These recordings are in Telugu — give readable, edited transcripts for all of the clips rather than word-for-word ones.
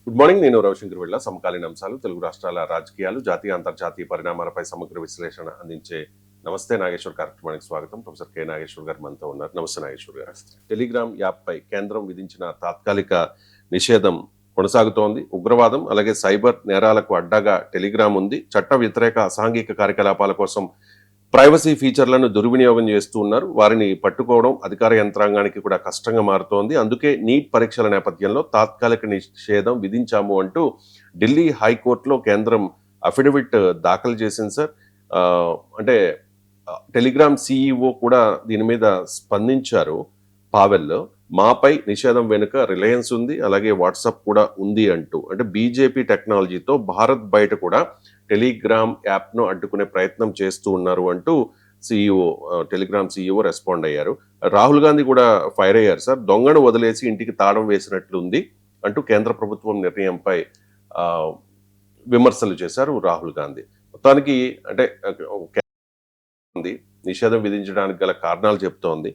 Good morning. నేను రవిశంకర్ వెళ్ళ సమకాలీన అంశాలు, తెలుగు రాష్ట్రాల రాజకీయాలు, జాతీయ అంతర్జాతీయ పరిణామాలపై సమగ్ర విశ్లేషణ అందించే నమస్తే నాగేశ్వర్ కార్యక్రమానికి స్వాగతం. ప్రొఫెసర్ కె నాగేశ్వర్ గారు మనతో ఉన్నారు. నమస్తే నాగేశ్వర్ గారు. టెలిగ్రామ్ యాప్ పై కేంద్రం విధించిన తాత్కాలిక నిషేధం కొనసాగుతోంది. ఉగ్రవాదం అలాగే సైబర్ నేరాలకు అడ్డాగా టెలిగ్రామ్ ఉంది. చట్ట వ్యతిరేక అసాంఘిక కార్యకలాపాల కోసం ప్రైవసీ ఫీచర్లను దుర్వినియోగం చేస్తూ ఉన్నారు. వారిని పట్టుకోవడం అధికార యంత్రాంగానికి కూడా కష్టంగా మారుతోంది. అందుకే నీట్ పరీక్షల నేపథ్యంలో తాత్కాలిక నిషేధం విధించాము అంటూ ఢిల్లీ హైకోర్టులో కేంద్రం అఫిడవిట్ దాఖలు చేసింది సార్. అంటే టెలిగ్రామ్ సిఇఓ కూడా దీని మీద స్పందించారు. పావెల్ మాపై నిషేధం వెనుక రిలయన్స్ ఉంది, అలాగే వాట్సాప్ కూడా ఉంది అంటూ. అంటే బీజేపీ టెక్నాలజీతో భారత్ బయట కూడా టెలిగ్రామ్ యాప్ను అడ్డుకునే ప్రయత్నం చేస్తూ ఉన్నారు అంటూ టెలిగ్రామ్ సిఇఓ రెస్పాండ్ అయ్యారు. రాహుల్ గాంధీ కూడా ఫైర్ అయ్యారు సార్. దొంగను వదిలేసి ఇంటికి తాళం వేసినట్లుంది అంటూ కేంద్ర ప్రభుత్వం నిర్ణయంపై విమర్శలు చేశారు రాహుల్ గాంధీ. మొత్తానికి అంటే నిషేధం విధించడానికి గల కారణాలు చెప్తోంది.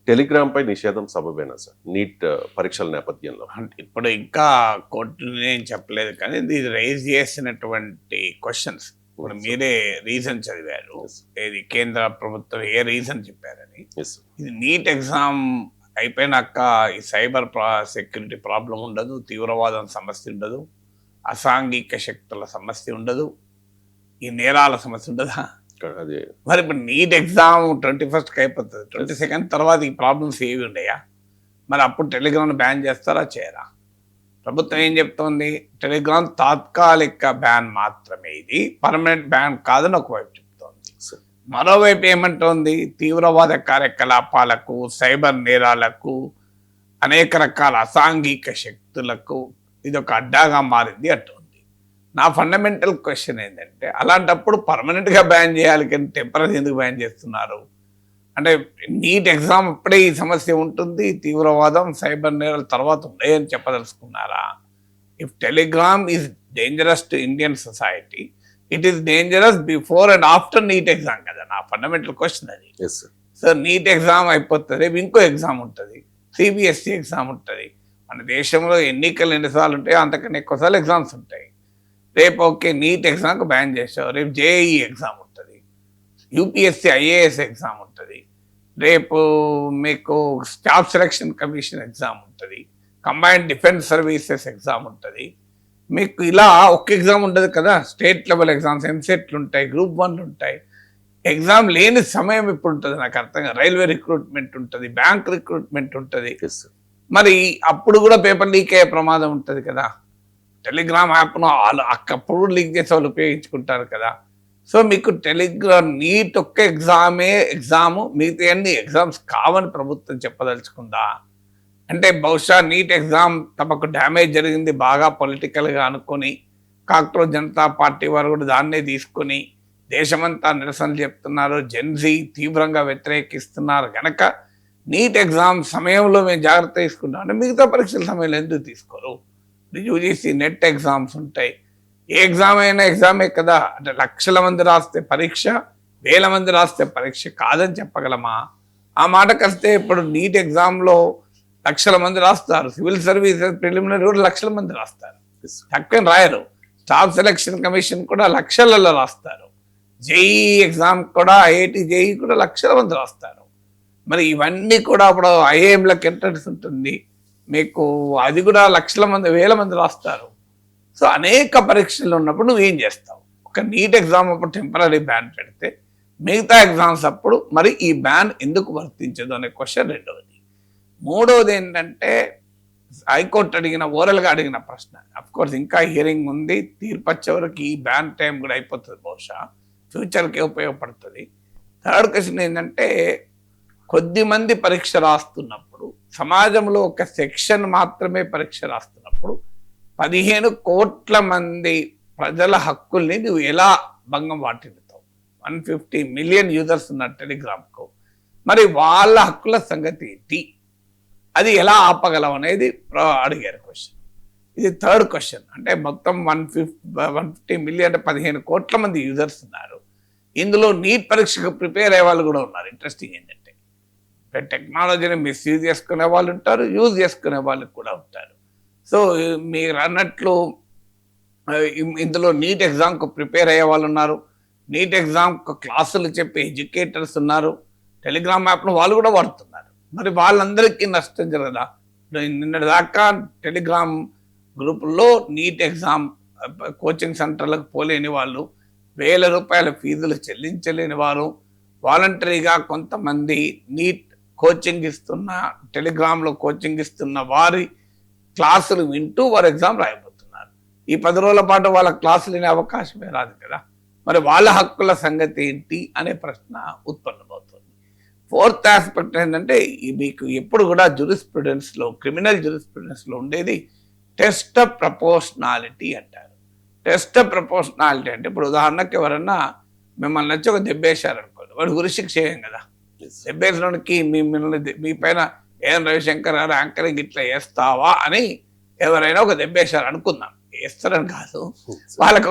టెలిగ్రామ్ పై నిషేధం సబబేనా సార్ నీట్ పరీక్షల నేపథ్యంలో? అంటే ఇప్పుడు ఇంకా కోర్టు నేను చెప్పలేదు, కానీ ఇది రైజ్ చేసినటువంటి క్వశ్చన్స్ ఇప్పుడు మీరే రీజన్ చదివారు. ఏది కేంద్ర ప్రభుత్వం ఏ రీజన్ చెప్పారని. ఇది నీట్ ఎగ్జామ్ అయిపోయినాక ఈ సైబర్ సెక్యూరిటీ ప్రాబ్లం ఉండదు, తీవ్రవాదం సమస్య ఉండదు, అసాంఘిక శక్తుల సమస్య ఉండదు, ఈ నేరాల సమస్య ఉండదా? మరి ఇప్పుడు నీట్ ఎగ్జామ్ 21st అయిపోతుంది, 22nd తర్వాత ఈ ప్రాబ్లమ్స్ ఏవి ఉన్నాయా? మరి అప్పుడు టెలిగ్రామ్ బ్యాన్ చేస్తారా చేయరా? ప్రభుత్వం ఏం చెప్తోంది, టెలిగ్రామ్ తాత్కాలిక బ్యాన్ మాత్రమే, ఇది పర్మనెంట్ బ్యాన్ కాదని ఒకవైపు చెప్తోంది. మరోవైపు ఏమంటోంది, తీవ్రవాద కార్యకలాపాలకు, సైబర్ నేరాలకు, అనేక రకాల అసాంఘిక శక్తులకు ఇది ఒక అడ్డాగా మారింది అంటుంది. నా ఫండమెంటల్ క్వశ్చన్ ఏంటంటే, అలాంటప్పుడు పర్మనెంట్గా బ్యాన్ చేయాలి కానీ టెంపరీ ఎందుకు బ్యాన్ చేస్తున్నారు? అంటే నీట్ ఎగ్జామ్ అప్పుడే ఈ సమస్య ఉంటుంది, తీవ్రవాదం సైబర్ నేరాల తర్వాత ఉన్నాయని చెప్పదలుచుకున్నారా? If Telegram is dangerous to Indian society, it is dangerous before and after NEET exam కదా నా ఫండమెంటల్ క్వశ్చన్ అది. సో నీట్ ఎగ్జామ్ అయిపోతుంది, ఇంకో ఎగ్జామ్ ఉంటుంది, సిబిఎస్ఈ ఎగ్జామ్ ఉంటుంది. మన దేశంలో ఎన్నికలు ఎన్నిసార్లు ఉంటాయో అంతకన్నా ఎక్కువసార్లు ఎగ్జామ్స్ ఉంటాయి. రేపు ఓకే నీట్ ఎగ్జామ్కి బ్యాన్ చేసావు, రేపు జేఈఈ ఎగ్జామ్ ఉంటుంది, యూపీఎస్సీ ఐఏఎస్ ఎగ్జామ్ ఉంటుంది, రేపు మీకు స్టాఫ్ సెలక్షన్ కమిషన్ ఎగ్జామ్ ఉంటుంది, కంబైన్డ్ డిఫెన్స్ సర్వీసెస్ ఎగ్జామ్ ఉంటుంది. మీకు ఇలా ఒక్క ఎగ్జామ్ ఉండదు కదా, స్టేట్ లెవెల్ ఎగ్జామ్స్, ఎంసెట్లు ఉంటాయి, గ్రూప్ 1 ఉంటాయి. ఎగ్జామ్ లేని సమయం ఇప్పుడు ఉంటుంది నాకు అర్థంగా. రైల్వే రిక్రూట్మెంట్ ఉంటుంది, బ్యాంక్ రిక్రూట్మెంట్ ఉంటుంది. మరి అప్పుడు కూడా పేపర్ లీక్ అయ్యే ప్రమాదం ఉంటుంది కదా. టెలిగ్రామ్ యాప్ను అప్పుడు లీక్ చేసే వాళ్ళు ఉపయోగించుకుంటారు కదా. సో మీకు టెలిగ్రామ్ నీట్ ఒక్క ఎగ్జాము, మిగతా అన్ని ఎగ్జామ్స్ కావని ప్రభుత్వం చెప్పదలుచుకుందా? అంటే బహుశా నీట్ ఎగ్జామ్ తమకు డ్యామేజ్ జరిగింది బాగా పొలిటికల్గా అనుకొని, కాక్రోచ్ జనతా పార్టీ వారు కూడా దాన్నే తీసుకొని దేశమంతా నిరసనలు చెప్తున్నారు, జెన్జీ తీవ్రంగా వ్యతిరేకిస్తున్నారు కనుక నీట్ ఎగ్జామ్ సమయంలో మేము జాగ్రత్త తీసుకుంటాం అంటే మిగతా పరీక్షల సమయంలో ఎందుకు తీసుకోరు? యూజీసీ నెట్ ఎగ్జామ్స్ ఉంటాయి, ఏ ఎగ్జామ్ అయినా ఎగ్జామే కదా. అంటే లక్షల మంది రాస్తే పరీక్ష, వేల మంది రాస్తే పరీక్ష కాదని చెప్పగలమా? ఆ మాటకు వస్తే ఇప్పుడు నీట్ ఎగ్జామ్లో లక్షల మంది రాస్తారు, సివిల్ సర్వీసెస్ ప్రిలిమినరీ కూడా లక్షల మంది రాస్తారు, తక్కువ రాయరు. స్టాఫ్ సెలక్షన్ కమిషన్ కూడా లక్షలలో రాస్తారు, జేఈ ఎగ్జామ్ కూడా ఐఐటి జేఈ కూడా లక్షల మంది రాస్తారు. మరి ఇవన్నీ కూడా అప్పుడు ఐఏఎంలకు ఎంట్రన్స్ ఉంటుంది, మీకు అది కూడా లక్షల మంది వేల మంది రాస్తారు. సో అనేక పరీక్షలు ఉన్నప్పుడు నువ్వు ఏం చేస్తావు? ఒక నీట్ ఎగ్జామ్ అప్పుడు టెంపరీ బ్యాన్ పెడితే మిగతా ఎగ్జామ్స్ అప్పుడు మరి ఈ బ్యాన్ ఎందుకు వర్తించదు అనే క్వశ్చన్ రెండవది. మూడవది ఏంటంటే హైకోర్టు ఓరల్గా అడిగిన ప్రశ్న. అఫ్కోర్స్ ఇంకా హియరింగ్ ఉంది, తీర్పు వచ్చే వరకు ఈ బ్యాన్ టైం కూడా అయిపోతుంది, బహుశా ఫ్యూచర్కి ఉపయోగపడుతుంది. థర్డ్ క్వశ్చన్ ఏంటంటే, కొద్దిమంది పరీక్ష రాస్తున్నప్పుడు, సమాజంలో ఒక సెక్షన్ మాత్రమే పరీక్ష రాస్తున్నప్పుడు 15 కోట్ల మంది ప్రజల హక్కుల్ని నువ్వు ఎలా భంగం వాటిల్లుతావు? 150 మిలియన్ యూజర్స్ ఉన్న టెలిగ్రామ్కు మరి వాళ్ళ హక్కుల సంగతి ఏంటి? అది ఎలా ఆపగలం అనేది అడిగారు క్వశ్చన్. ఇది థర్డ్ క్వశ్చన్. అంటే మొత్తం 150 మిలియన్ అంటే 15 కోట్ల మంది యూజర్స్ ఉన్నారు. ఇందులో నీట్ పరీక్షకు ప్రిపేర్ అయ్యే వాళ్ళు కూడా ఉన్నారు. ఇంట్రెస్టింగ్ ఏంటంటే టెక్నాలజీని మిస్యూజ్ చేసుకునే వాళ్ళు ఉంటారు, యూజ్ చేసుకునే వాళ్ళు కూడా ఉంటారు. సో మీరు అన్నట్లు ఇందులో నీట్ ఎగ్జామ్కు ప్రిపేర్ అయ్యే వాళ్ళు ఉన్నారు, నీట్ ఎగ్జామ్కు క్లాసులు చెప్పే ఎడ్యుకేటర్స్ ఉన్నారు, టెలిగ్రామ్ యాప్ను వాళ్ళు కూడా వాడుతున్నారు. మరి వాళ్ళందరికీ నష్టం జరగదా? నిన్నటి దాకా టెలిగ్రామ్ గ్రూపుల్లో నీట్ ఎగ్జామ్ కోచింగ్ సెంటర్లకు పోలేని వాళ్ళు, వేల రూపాయల ఫీజులు చెల్లించలేని వారు, వాలంటరీగా కొంతమంది నీట్ కోచింగ్ ఇస్తున్న, టెలిగ్రామ్లో కోచింగ్ ఇస్తున్న వారి క్లాసులు వింటూ వారు ఎగ్జామ్ రాయబోతున్నారు. ఈ 10 రోజుల పాటు వాళ్ళ క్లాసులు వినే అవకాశమే రాదు కదా. మరి వాళ్ళ హక్కుల సంగతి ఏంటి అనే ప్రశ్న ఉత్పన్నమవుతుంది. 4th ఆస్పెక్ట్ ఏంటంటే, మీకు ఎప్పుడు కూడా జూరిస్ప్రుడెన్స్లో, క్రిమినల్ జూరిస్ప్రుడెన్స్లో ఉండేది టెస్ట్ ఆఫ్ ప్రపోర్షనాలిటీ అంటారు. టెస్ట్ ఆఫ్ ప్రపోర్షనాలిటీ అంటే, ఇప్పుడు ఉదాహరణకి ఎవరన్నా మిమ్మల్ని వచ్చి ఒక దెబ్బేశారు అనుకోండి, వాడు ఉరిశిక్ష చేయం కదా. దెబ్బేసడానికి మిమ్మల్ని మీ పైన ఏం రవిశంకర్ గారు యాంకరింగ్ ఇట్లా వేస్తావా అని ఎవరైనా ఒక దెబ్బేశారు అనుకుందాం, వేస్తారని కాదు, వాళ్ళకు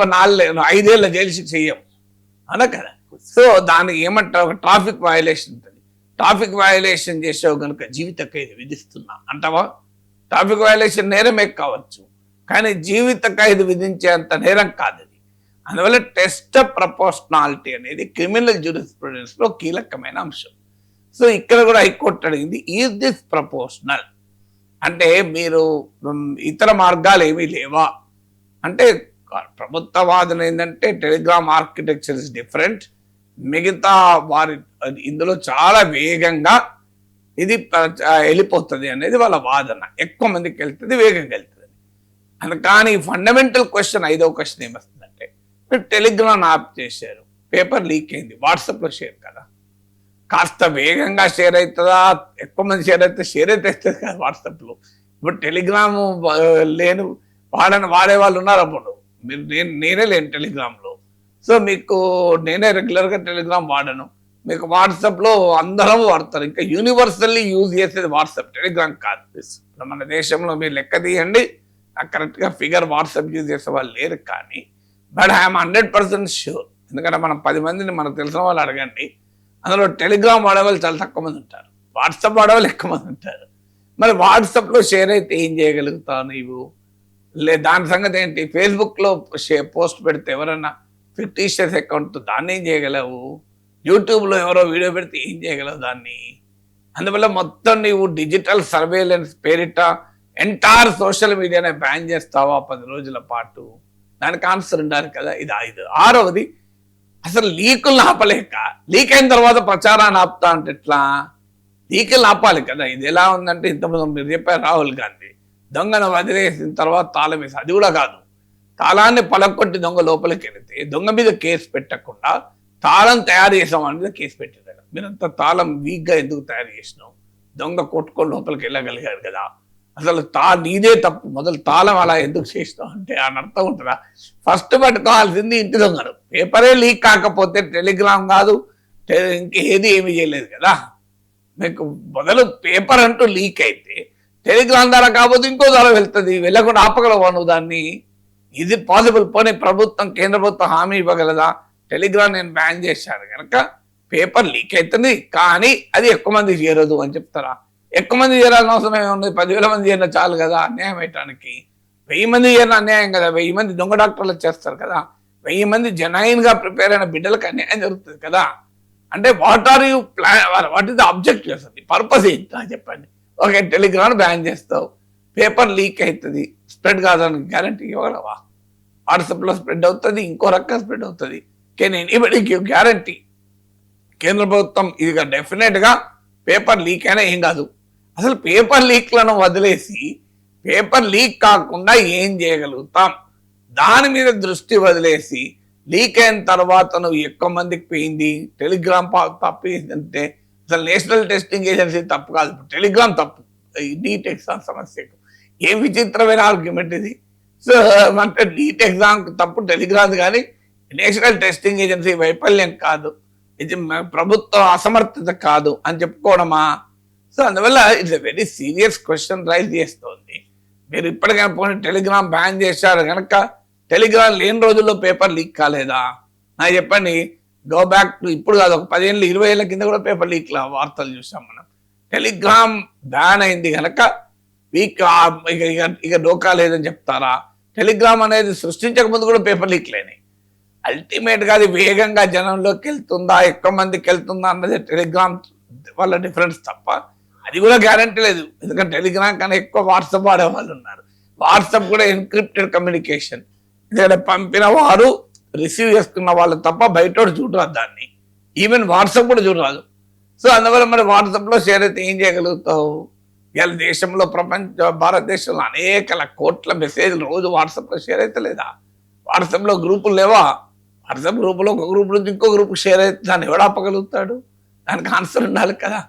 5 ఏళ్ళ జైలు శిక్ష చెయ్యం అన కదా. సో దానికి ఏమంటారు, ఒక ట్రాఫిక్ వయలేషన్ ఉంటుంది. ట్రాఫిక్ వయలేషన్ చేసావు కనుక జీవిత ఖైదు విధిస్తున్నా అంటావా? ట్రాఫిక్ వయలేషన్ నేరమే కావచ్చు, కానీ జీవిత ఖైదు విధించేంత నేరం కాదు అది. అందువల్ల టెస్ట్ ఆఫ్ ప్రపోర్షనాలిటీ అనేది క్రిమినల్ జ్యూరిస్ప్రుడెన్స్లో కీలకమైన అంశం. సో ఇక్కడ కూడా హైకోర్టు అడిగింది, ఈజ్ దిస్ ప్రపోర్షనల్ అంటే మీరు ఇతర మార్గాలు ఏమీ లేవా అంటే, ప్రభుత్వ వాదన ఏంటంటే టెలిగ్రామ్ ఆర్కిటెక్చర్ ఇస్ డిఫరెంట్, మిగతా వారి ఇందులో చాలా వేగంగా ఇది వెళ్ళిపోతుంది అనేది వాళ్ళ వాదన. ఎక్కువ మందికి వెళ్తుంది, వేగంగా వెళ్తుంది. కానీ ఫండమెంటల్ క్వశ్చన్, 5వ క్వశ్చన్ ఏమొస్తుందంటే, మీరు టెలిగ్రామ్ యాప్ చేశారు, పేపర్ లీక్ అయింది, వాట్సాప్లో షేర్ కదా, కాస్త వేగంగా షేర్ అవుతుందా, ఎక్కువ మంది షేర్ అయితే అవుతుంది కదా వాట్సాప్లో. ఇప్పుడు టెలిగ్రామ్ లేను వాడే వాళ్ళు ఉన్నారు. అప్పుడు మీరు నేనే లేను టెలిగ్రామ్లో. సో మీకు నేనే రెగ్యులర్గా టెలిగ్రామ్ వాడను, మీకు వాట్సాప్లో అందరం వాడతారు. ఇంకా యూనివర్సల్లీ యూజ్ చేసేది వాట్సాప్, టెలిగ్రామ్ కాదు. ఇప్పుడు మన దేశంలో మీరు లెక్క తీయండి, నాకు కరెక్ట్గా ఫిగర్ వాట్సాప్ యూజ్ చేసే వాళ్ళు లేరు. కానీ బట్ ఐఎమ్ 100% షూర్, ఎందుకంటే మనం 10 మందిని మనకు తెలిసిన వాళ్ళు అడగండి, అందులో టెలిగ్రామ్ వాడేవాళ్ళు చాలా తక్కువ మంది ఉంటారు, వాట్సాప్ వాడేవాళ్ళు ఎక్కువ మంది ఉంటారు. మరి వాట్సాప్లో షేర్ అయితే ఏం చేయగలుగుతావు నీవు? దాని సంగతి ఏంటి? ఫేస్బుక్లో పోస్ట్ పెడితే ఎవరన్నా ఫిక్టీషియస్ అకౌంట్, దాన్ని ఏం చేయగలవు? యూట్యూబ్లో ఎవరో వీడియో పెడితే ఏం చేయగలవు దాన్ని? అందువల్ల మొత్తం నీవు డిజిటల్ సర్వేలెన్స్ పేరిట ఎంటైర్ సోషల్ మీడియానే బ్యాన్ చేస్తావా 10 రోజుల పాటు? దానికి ఆన్సర్ ఉండాలి కదా. ఇది 5. 6వది, అసలు లీకులను ఆపలేక, లీక్ అయిన తర్వాత ప్రచారాన్ని ఆపుతా అంటే ఎట్లా? లీకులను ఆపాలి కదా. ఇది ఎలా ఉందంటే, ఇంతమంది మీరు చెప్పారు రాహుల్ గాంధీ దొంగను వదిలేసిన తర్వాత తాళం వేసి, అది కూడా కాదు, తాళాన్ని పలకొట్టి దొంగ లోపలికి వెళితే దొంగ మీద కేసు పెట్టకుండా తాళం తయారు చేసామని మీద కేసు పెట్టారు. మీరంత తాళం వీక్గా ఎందుకు తయారు చేసినావు? దొంగ కొట్టుకొని లోపలికి వెళ్ళగలిగారు కదా. అసలు నీదే తప్పు, మొదలు తాళం అలా ఎందుకు చేసినావు అంటే అని అర్థం ఉంటుందా? ఫస్ట్ పట్టుకోవాల్సింది ఇంటి దొంగను. పేపరే లీక్ కాకపోతే టెలిగ్రామ్ కాదు, ఇంకేది ఏమీ చేయలేదు కదా. మీకు మొదలు పేపర్ అంటూ లీక్ అయితే టెలిగ్రామ్ ద్వారా కాకపోతే ఇంకో ద్వారా వెళ్తుంది, వెళ్ళకుండా ఆపగలవా నువ్వు దాన్ని? ఇది పాసిబుల్. పోనీ ప్రభుత్వం, కేంద్ర ప్రభుత్వం హామీ ఇవ్వగలదా? టెలిగ్రామ్ నేను బ్యాన్ చేశాను కనుక పేపర్ లీక్ అవుతుంది, కానీ అది ఎక్కువ మంది చేరదు అని చెప్తారా? ఎక్కువ మంది చేరాల్సిన అవసరం ఏముంది? 10,000 మంది చేరిన చాలు కదా అన్యాయం అయ్యటానికి. 1000 మంది చేరిన అన్యాయం కదా. 1000 మంది దొంగ డాక్టర్లు చేస్తారు కదా, 1000 మంది జెన్యూన్గా ప్రిపేర్ అయిన బిడ్డలకు అన్యాయం జరుగుతుంది కదా. అంటే what are you plan, what is the objective, అసలు పర్పస్ ఏంటి చెప్పండి. ఓకే, టెలిగ్రామ్ బ్యాన్ చేస్తావు, పేపర్ లీక్ అవుతుంది, స్ప్రెడ్ కాదని గ్యారంటీ ఇవ్వగలవా? వాట్సాప్లో స్ప్రెడ్ అవుతుంది, ఇంకో రకంగా స్ప్రెడ్ అవుతుంది. Can anybody give guarantee? కేంద్ర ప్రభుత్వం ఇది డెఫినెట్గా పేపర్ లీక్ అయినా ఏం కాదు. అసలు పేపర్ లీక్లను వదిలేసి పేపర్ లీక్ కాకుండా ఏం చేయగలుగుతాం దాని మీద దృష్టి వదిలేసి, లీక్ అయిన తర్వాత నువ్వు ఎక్కువ మందికి పోయింది టెలిగ్రామ్ తప్పు అంటే, అసలు నేషనల్ టెస్టింగ్ ఏజెన్సీ తప్పు కాదు, టెలిగ్రామ్ తప్పు నీట్ ఎగ్జామ్ సమస్యకు. ఏ విచిత్రమైన ఆర్గ్యుమెంట్ ఇది. సో అంటే నీట్ ఎగ్జామ్ తప్పు టెలిగ్రామ్ కానీ నేషనల్ టెస్టింగ్ ఏజెన్సీ వైఫల్యం కాదు, ఇది ప్రభుత్వ అసమర్థత కాదు అని చెప్పుకోవడమా? సో అందువల్ల it's a very serious question raise చేస్తోంది. మీరు ఇప్పటికైనా పోనీ టెలిగ్రామ్ బ్యాన్ చేశారు కనుక టెలిగ్రామ్ లేని రోజుల్లో పేపర్ లీక్ కాలేదా? నాకు చెప్పండి. గో బ్యాక్ టు ఇప్పుడు కాదు, ఒక 10 ఏళ్ళు 20 ఏళ్ళ కింద కూడా పేపర్ లీక్ వార్తలు చూసాం మనం. టెలిగ్రామ్ బ్యాన్ అయింది కనుక వీక్ ఇక డోకా లేదని చెప్తారా? టెలిగ్రామ్ అనేది సృష్టించక ముందు కూడా పేపర్ లీక్ లేని. అల్టిమేట్ గా అది వేగంగా జనంలోకి వెళ్తుందా, ఎక్కువ మందికి వెళ్తుందా అన్నది టెలిగ్రామ్ వాళ్ళ డిఫరెన్స్ తప్ప అది కూడా గ్యారంటీ లేదు. ఎందుకంటే టెలిగ్రామ్ కన్నా ఎక్కువ వాట్సాప్ వాడే వాళ్ళు ఉన్నారు. వాట్సాప్ కూడా ఎన్క్రిప్టెడ్ కమ్యూనికేషన్. ఎందుకంటే పంపిన వారు రిసీవ్ చేసుకున్న వాళ్ళు తప్ప బయట చూడరాదు దాన్ని. ఈవెన్ వాట్సాప్ కూడా చూడరాదు. సో అందువల్ల మరి వాట్సాప్లో షేర్ అయితే ఏం చేయగలుగుతావు? ఇవాళ దేశంలో భారతదేశంలో అనేక కోట్ల మెసేజ్లు రోజు వాట్సాప్లో షేర్ అయితే లేదా? వాట్సాప్లో గ్రూపులు లేవా? వాట్సాప్ గ్రూపులో ఒక గ్రూప్ నుంచి ఇంకో గ్రూప్ షేర్ అయితే దాన్ని ఎవడు ఆపగలుగుతాడు? దానికి ఆన్సర్ ఉండాలి కదా.